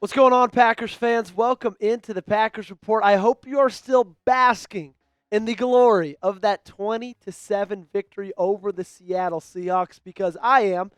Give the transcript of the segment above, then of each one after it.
What's going on, Packers fans? Welcome into the Packers Report. I hope you are still basking in the glory of that 20-7 victory over the Seattle Seahawks, because I am.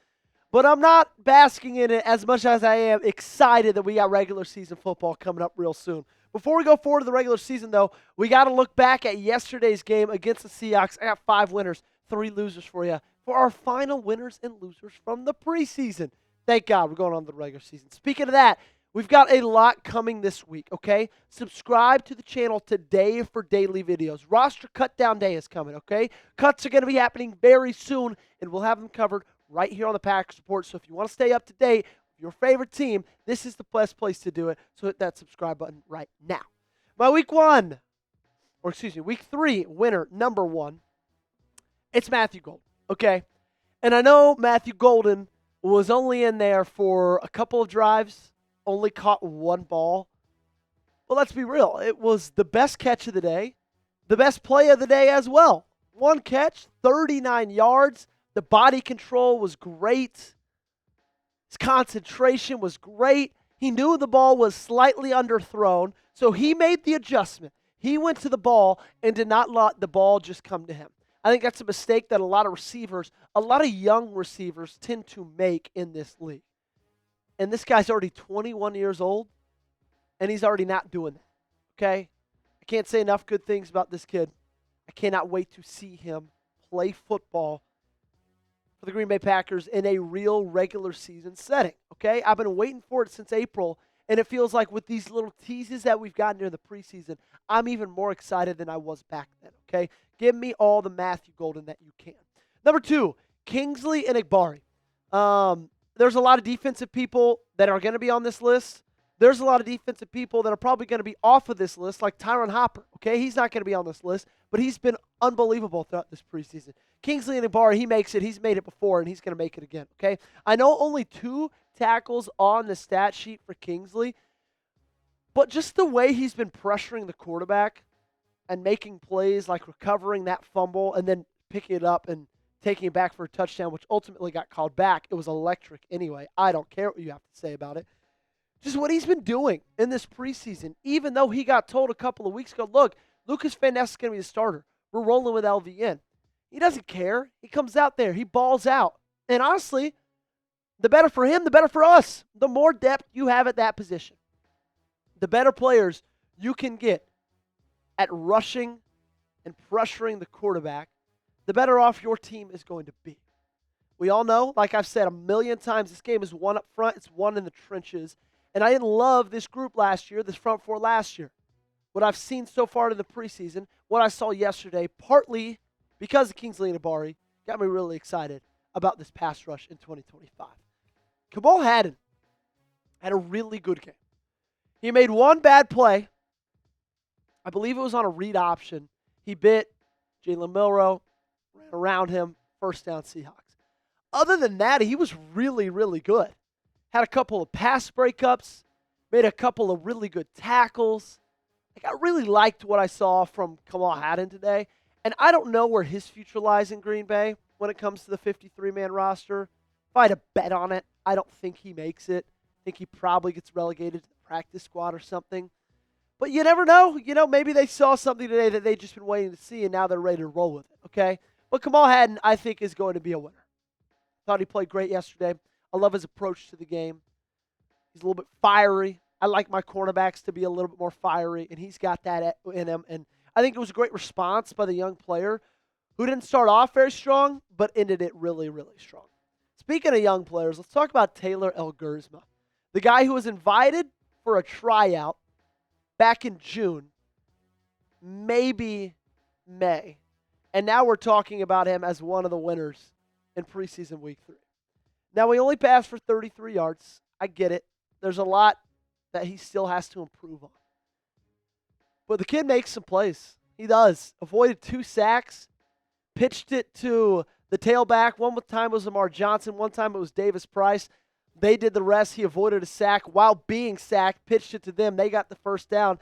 But I'm not basking in it as much as I am excited that we got regular season football coming up real soon. Before we go forward to the regular season, though, we got to look back at yesterday's game against the Seahawks. I got 5 winners, 3 losers for you, for our final winners and losers from the preseason. Thank God we're going on to the regular season. Speaking of that, we've got a lot coming this week, okay? Subscribe to the channel today for daily videos. Roster cutdown day is coming, okay? Cuts are going to be happening very soon, and we'll have them covered right here on the Packers Report. So if you want to stay up to date with your favorite team, this is the best place to do it. So hit that subscribe button right now. My week 3 winner, number 1, it's Matthew Golden, okay? And I know Matthew Golden was only in there for a couple of drives, only caught 1 ball. Well, let's be real. It was the best catch of the day, the best play of the day as well. 1 catch, 39 yards. The body control was great. His concentration was great. He knew the ball was slightly underthrown, so he made the adjustment. He went to the ball and did not let the ball just come to him. I think that's a mistake that a lot of receivers, a lot of young receivers tend to make in this league. And this guy's already 21 years old, and he's already not doing that, okay? I can't say enough good things about this kid. I cannot wait to see him play football for the Green Bay Packers in a real regular season setting, okay? I've been waiting for it since April, and it feels like with these little teases that we've gotten during the preseason, I'm even more excited than I was back then, okay? Give me all the Matthew Golden that you can. Number 2, Kingsley Enagbare. There's a lot of defensive people that are going to be on this list. There's a lot of defensive people that are probably going to be off of this list, like Tyron Hopper, okay? He's not going to be on this list, but he's been unbelievable throughout this preseason. Kingsley Enagbare, he makes it. He's made it before, and he's going to make it again, okay? I know only 2 tackles on the stat sheet for Kingsley, but just the way he's been pressuring the quarterback and making plays like recovering that fumble and then picking it up and taking it back for a touchdown, which ultimately got called back. It was electric anyway. I don't care what you have to say about it. Just what he's been doing in this preseason, even though he got told a couple of weeks ago, look, Lucas Van Ness is going to be the starter. We're rolling with LVN. He doesn't care. He comes out there. He balls out. And honestly, the better for him, the better for us. The more depth you have at that position, the better players you can get at rushing and pressuring the quarterback, the better off your team is going to be. We all know, like I've said a million times, this game is won up front. It's won in the trenches. And I didn't love this group last year, this front four last year. What I've seen so far in the preseason, what I saw yesterday, partly because of Kingsley Enagbare, got me really excited about this pass rush in 2025. Kamal Hadden had a really good game. He made 1 bad play. I believe it was on a read option. He bit Jalen Milroe, ran around him, first down Seahawks. Other than that, he was really, really good. Had a couple of pass breakups, made a couple of really good tackles. I really liked what I saw from Kamal Hadden today. And I don't know where his future lies in Green Bay when it comes to the 53-man roster. If I had to bet on it, I don't think he makes it. I think he probably gets relegated to the practice squad or something. But you never know. Maybe they saw something today that they've just been waiting to see, and now they're ready to roll with it, okay? But Kamal Hadden, I think, is going to be a winner. Thought he played great yesterday. I love his approach to the game. He's a little bit fiery. I like my cornerbacks to be a little bit more fiery, and he's got that in him. And I think it was a great response by the young player who didn't start off very strong, but ended it really, really strong. Speaking of young players, let's talk about Taylor Elgersma, the guy who was invited for a tryout back in June, maybe May. And now we're talking about him as one of the winners in preseason week 3. Now, he only passed for 33 yards. I get it. There's a lot that he still has to improve on. But the kid makes some plays. He does. Avoided 2 sacks. Pitched it to the tailback. One time it was Lamar Johnson. One time it was Davis Price. They did the rest. He avoided a sack while being sacked. Pitched it to them. They got the first down.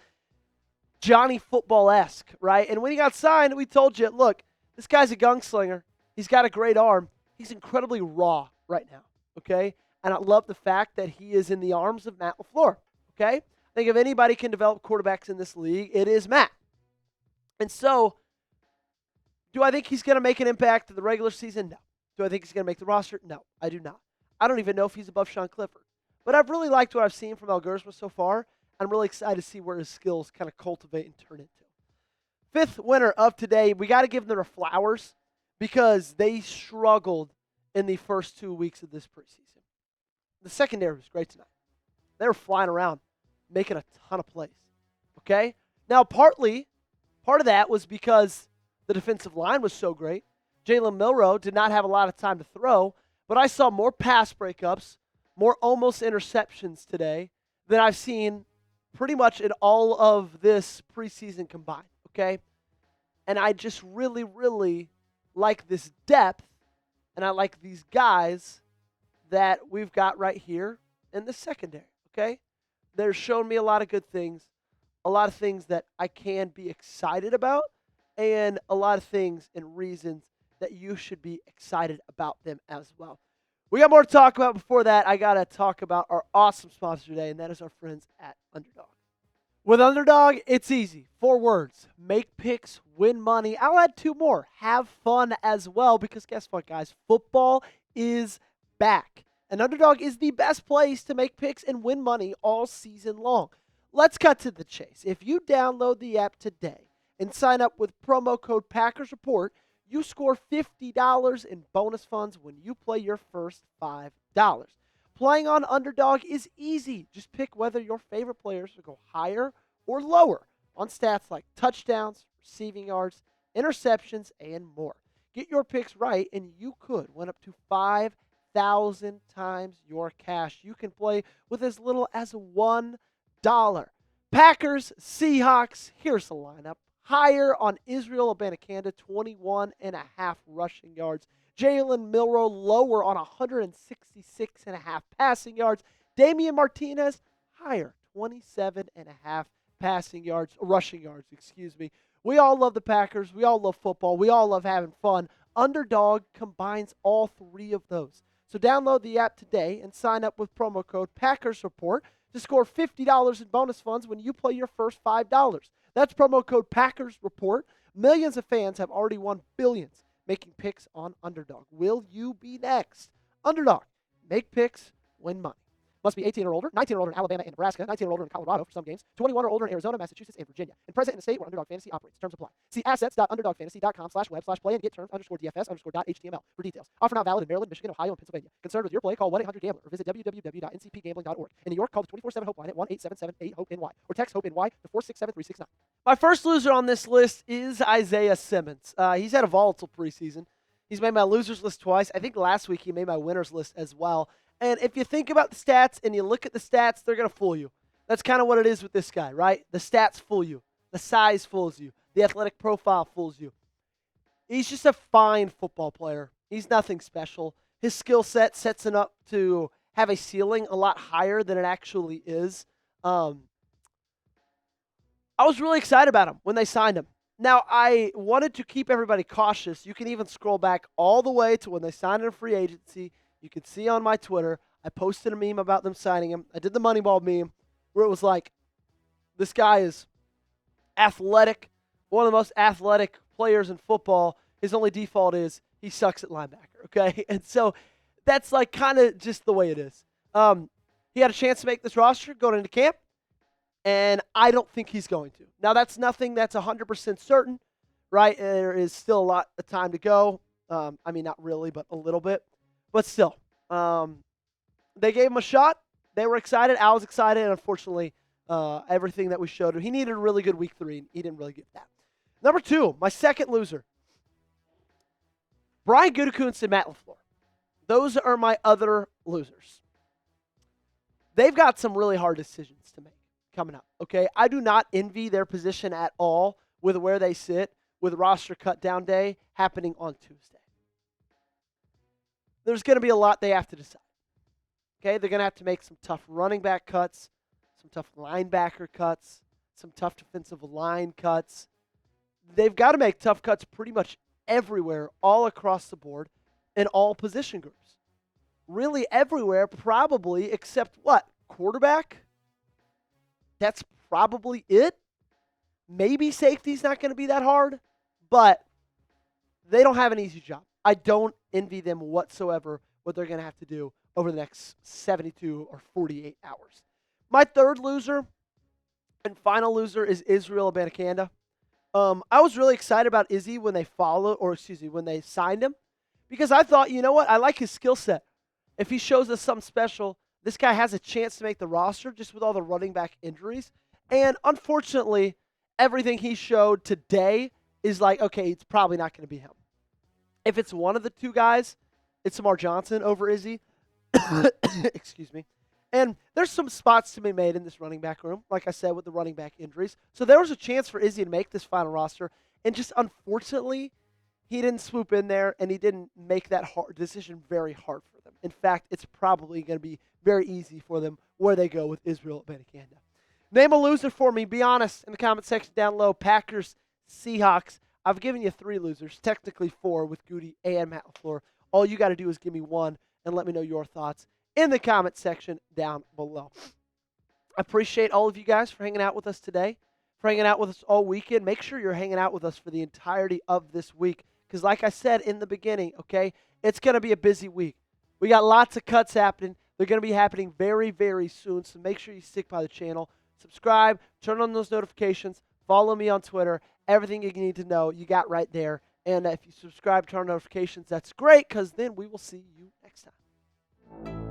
Johnny Football-esque, right? And when he got signed, we told you, look, this guy's a gunslinger. He's got a great arm. He's incredibly raw right now, okay? And I love the fact that he is in the arms of Matt LaFleur. okay? I think if anybody can develop quarterbacks in this league, it is Matt. And so, do I think he's going to make an impact in the regular season? No. Do I think he's going to make the roster? No, I do not. I don't even know if he's above Sean Clifford. But I've really liked what I've seen from Elgersma so far. I'm really excited to see where his skills kind of cultivate and turn into. Fifth winner of today, we got to give them their flowers because they struggled in the first 2 weeks of this preseason. The secondary was great tonight. They were flying around, making a ton of plays. Okay? Now, part of that was because the defensive line was so great. Jalen Milroe did not have a lot of time to throw, but I saw more pass breakups, more almost interceptions today than I've seen pretty much in all of this preseason combined. Okay? And I just really, really like this depth, and I like these guys that we've got right here in the secondary. Okay? They're showing me a lot of good things, a lot of things that I can be excited about, and a lot of things and reasons that you should be excited about them as well. We got more to talk about. Before that, I got to talk about our awesome sponsor today, and that is our friends at Underdog. With Underdog, it's easy. 4 words. Make picks, win money. I'll add 2 more. Have fun as well, because guess what, guys? Football is back. And Underdog is the best place to make picks and win money all season long. Let's cut to the chase. If you download the app today and sign up with promo code PackersReport, you score $50 in bonus funds when you play your first $5. Playing on Underdog is easy. Just pick whether your favorite players will go higher or lower on stats like touchdowns, receiving yards, interceptions, and more. Get your picks right, and you could win up to 5,000 times your cash. You can play with as little as $1. Packers, Seahawks, here's the lineup. Higher on Israel Abanikanda, 21.5 rushing yards. Jalen Milroe lower on 166.5 passing yards. Damian Martinez higher, 27.5 rushing yards, We all love the Packers. We all love football. We all love having fun. Underdog combines all 3 of those. So download the app today and sign up with promo code PackersReport to score $50 in bonus funds when you play your first $5. That's promo code PackersReport. Millions of fans have already won billions making picks on Underdog. Will you be next? Underdog. Make picks, win money. Must be 18 or older, 19 or older in Alabama and Nebraska, 19 or older in Colorado for some games, 21 or older in Arizona, Massachusetts, and Virginia, and present in the state where Underdog Fantasy operates. Terms apply. See assets.underdogfantasy.com/web/play and get terms _DFS_.html for details. Offer not valid in Maryland, Michigan, Ohio, and Pennsylvania. Concerned with your play? Call 1-800-GAMBLER or visit www.ncpgambling.org. In New York, call the 24/7 Hope line at 1-877-8-HOPE-NY or text HOPE-NY to 467-369. My first loser on this list is Isaiah Simmons. He's had a volatile preseason. He's made my losers list twice. I think last week he made my winners list as well. And if you think about the stats and you look at the stats, they're going to fool you. That's kind of what it is with this guy, right? The stats fool you. The size fools you. The athletic profile fools you. He's just a fine football player. He's nothing special. His skill set sets him up to have a ceiling a lot higher than it actually is. I was really excited about him when they signed him. Now, I wanted to keep everybody cautious. You can even scroll back all the way to when they signed him in free agency. You can see on my Twitter, I posted a meme about them signing him. I did the Moneyball meme where it was like, this guy is athletic, one of the most athletic players in football. His only default is he sucks at linebacker, okay? And so that's like kind of just the way it is. He had a chance to make this roster going into camp, and I don't think he's going to. Now, that's nothing that's 100% certain, right? There is still a lot of time to go. I mean, not really, but a little bit. But still, they gave him a shot. They were excited. I was excited. And unfortunately, everything that we showed him, he needed a really good week 3, and he didn't really get that. Number 2, my second loser, Brian Gutekunst and Matt LaFleur. Those are my other losers. They've got some really hard decisions to make coming up, okay? I do not envy their position at all with where they sit with roster cutdown day happening on Tuesday. There's going to be a lot they have to decide. Okay, they're going to have to make some tough running back cuts, some tough linebacker cuts, some tough defensive line cuts. They've got to make tough cuts pretty much everywhere, all across the board, in all position groups. Really everywhere, probably, except what? Quarterback? That's probably it. Maybe safety's not going to be that hard, but they don't have an easy job. I don't envy them whatsoever what they're going to have to do over the next 72 or 48 hours. My third loser and final loser is Israel Abanikanda. I was really excited about Izzy when they when they signed him, because I thought, you know what, I like his skill set. If he shows us something special, this guy has a chance to make the roster just with all the running back injuries. And unfortunately, everything he showed today is like, okay, it's probably not going to be him. If it's one of the two guys, it's Samar Johnson over Izzy. Excuse me. And there's some spots to be made in this running back room, like I said, with the running back injuries. So there was a chance for Izzy to make this final roster. And just unfortunately, he didn't swoop in there, and he didn't make that hard decision very hard for them. In fact, it's probably going to be very easy for them where they go with Israel Abanikanda. Name a loser for me. Be honest in the comment section down below. Packers, Seahawks. I've given you 3 losers, technically 4 with Gutey and Matt LaFleur. All you got to do is give me one and let me know your thoughts in the comment section down below. I appreciate all of you guys for hanging out with us today, for hanging out with us all weekend. Make sure you're hanging out with us for the entirety of this week, because like I said in the beginning, okay, it's going to be a busy week. We got lots of cuts happening. They're going to be happening very, very soon, so make sure you stick by the channel. Subscribe, turn on those notifications, follow me on Twitter. Everything you need to know, you got right there. And if you subscribe, turn on notifications, that's great, because then we will see you next time.